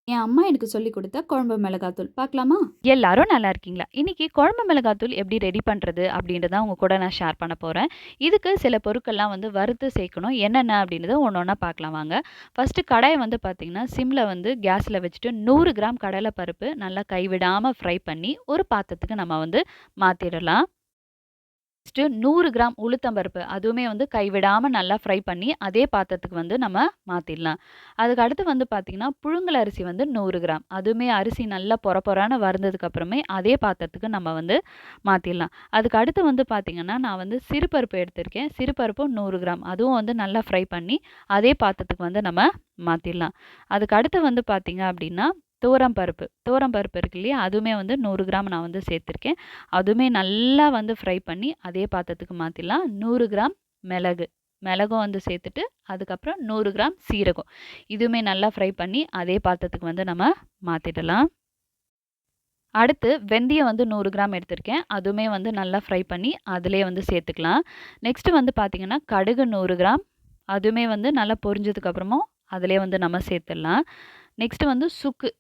என் அம்மா எனக்கு சொல்லிக் குடுத்த குழம்பு மிளகாத்தூள். பார்க்கலாமா? எல்லாரும் நல்லா இருக்கீங்களா? இன்னைக்கு குழம்பு மிளகாத்தூள் எப்படி ரெடி பண்றது அப்படின்றத உங்க கூட நான் ஷேர் பண்ண போறேன். இதுக்கு சில பொருட்கள்லாம் வந்து வறுத்து சேர்க்கணும். என்னென்ன அப்படின்றத ஒண்ணொண்ணா பார்க்கலாம் வாங்க. ஃபர்ஸ்ட்டு கடாய வந்து பார்த்தீங்கன்னா, சிம்ல வந்து கேஸ்ல வச்சுட்டு 100 கிராம் கடலை பருப்பு நல்லா கைவிடாம ஃப்ரை பண்ணி ஒரு பாத்திரத்துக்கு நம்ம வந்து மாத்திடலாம். நெக்ஸ்ட்டு 100 கிராம் உளுத்தம் பருப்பு. அதுவுமே வந்து கைவிடாம நல்லா ஃப்ரை பண்ணி, அதே பாத்திரத்துக்கு வந்து நம்ம மாத்திடலாம். அதுக்கு அடுத்து வந்து பார்த்தீங்கன்னா, புழுங்கல் அரிசி வந்து 100 கிராம். அதுவுமே அரிசி நல்லா பொர பொரன்னு வறுந்ததுக்கு அப்புறமே அதே பாத்திரத்துக்கு நம்ம வந்து மாத்திடலாம். அதுக்கு அடுத்து வந்து பார்த்தீங்கன்னா, நான் வந்து சிறுபருப்பு எடுத்திருக்கேன். சிறுபருப்பும் 100 கிராம். அதுவும் வந்து நல்லா ஃப்ரை பண்ணி, அதே பாத்திரத்துக்கு வந்து நம்ம மாத்திடலாம். அதுக்கு அடுத்து வந்து பார்த்தீங்க அப்படின்னா, துவரம் பருப்பு இருக்கு இல்லையா? அதுவுமே வந்து 100 கிராம் நான் வந்து சேர்த்துருக்கேன். அதுவுமே நல்லா வந்து ஃப்ரை பண்ணி அதே பாத்திரத்துக்கு மாத்திடலாம். 100 கிராம் மிளகு. மிளகும் வந்து சேர்த்துட்டு, அதுக்கப்புறம் 100 கிராம் சீரகம். இதுவுமே நல்லா ஃப்ரை பண்ணி அதே பாத்திரத்துக்கு வந்து நம்ம மாத்திடலாம். அடுத்து வெந்தயம் வந்து 100 கிராம் எடுத்திருக்கேன். அதுவுமே வந்து நல்லா ஃப்ரை பண்ணி அதிலேயே வந்து சேர்த்துக்கலாம். நெக்ஸ்ட்டு வந்து பார்த்தீங்கன்னா, கடுகு 100 கிராம். அதுவுமே வந்து நல்லா பொரிஞ்சதுக்கு அப்புறமும் அதிலேயே வந்து நம்ம சேர்த்துடலாம். நெக்ஸ்ட்டு வந்து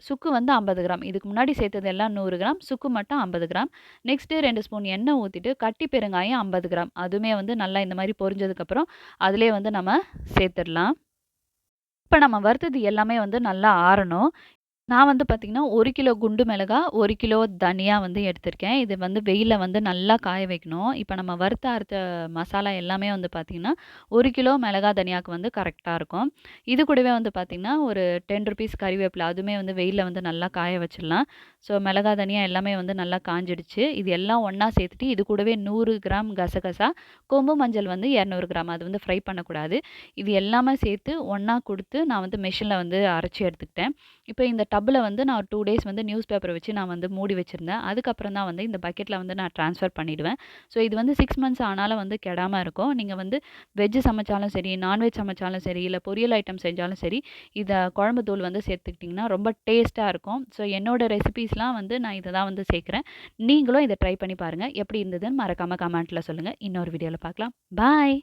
சுக்கு வந்து 50 கிராம். இதுக்கு முன்னாடி சேர்த்தது எல்லாம் 100 கிராம். சுக்கு மட்டும் 50 கிராம். நெக்ஸ்ட்டு 2 ஸ்பூன் எண்ணெய் ஊத்திட்டு, கட்டி பெருங்காயம் 50 கிராம். அதுவுமே வந்து நல்லா இந்த மாரி பொரிஞ்சதுக்கப்புறம், அதிலேயே வந்து நம்ம சேர்த்துடலாம். இப்ப நம்ம வறுத்தது எல்லாமே வந்து நல்லா ஆறணும். நான் வந்து பார்த்தீங்கன்னா, 1 கிலோ குண்டு மிளகா, 1 கிலோ தனியா வந்து எடுத்திருக்கேன். இது வந்து வெயில்ல வந்து நல்லா காய வைக்கணும். இப்ப நம்ம வறுத்த அரைத்த மசாலா எல்லாமே வந்து பார்த்தீங்கன்னா, 1 கிலோ மிளகா, தனியாக்கு வந்து கரெக்ட்டா இருக்கும். இது கூடவே வந்து பார்த்தீங்கன்னா, ஒரு ₹10 கறிவேப்பில அதுவுமே வந்து வெயில்ல வந்து நல்லா காய வச்சிடலாம். ஸோ மிளகா, தனியா எல்லாமே வந்து நல்லா காஞ்சிடுச்சு. இது எல்லாம் ஒண்ணா சேர்த்துட்டு, இது கூடவே 100 கிராம் கசகசா, கொம்பு மஞ்சள் வந்து 200 கிராம். அது வந்து ஃப்ரை பண்ணக்கூடாது. இது எல்லாமே சேர்த்து ஒண்ணா குடுத்து, நான் வந்து மெஷின்ல வந்து அரைச்சு எடுத்துக்கிட்டேன். இப்ப இந்த டப்புல வந்து நான் 2 டேஸ் வந்து நியூஸ் பேப்பர் வச்சு நான் வந்து மூடி வச்சிருந்தேன். அதுக்கப்புறம் தான் வந்து இந்த பக்கெட்ல வந்து நான் ட்ரான்ஸ்ஃபர் பண்ணிடுவேன். ஸோ இது வந்து 6 மந்த்ஸ் ஆனாலும் வந்து கெடாம இருக்கும். நீங்க வந்து வெஜ் சமைச்சாலும் சரி, நான்வெஜ் சமைச்சாலும் சரி, இல்ல பொரியல் ஐட்டம் செஞ்சாலும் சரி, இத குழம்பு தூள் வந்து சேர்த்துக்கிட்டீங்கன்னா ரொம்ப டேஸ்ட்டா இருக்கும். ஸோ என்னோட ரெசிபீஸ்லாம் வந்து நான் இத தான் வந்து சேர்க்கிறேன். நீங்களும் இத ட்ரை பண்ணி பாருங்க. எப்படி இருந்ததுன்னு மறக்காம கமெண்ட்ல சொல்லுங்க. இன்னொரு வீடியோல பார்க்கலாம். பாய்.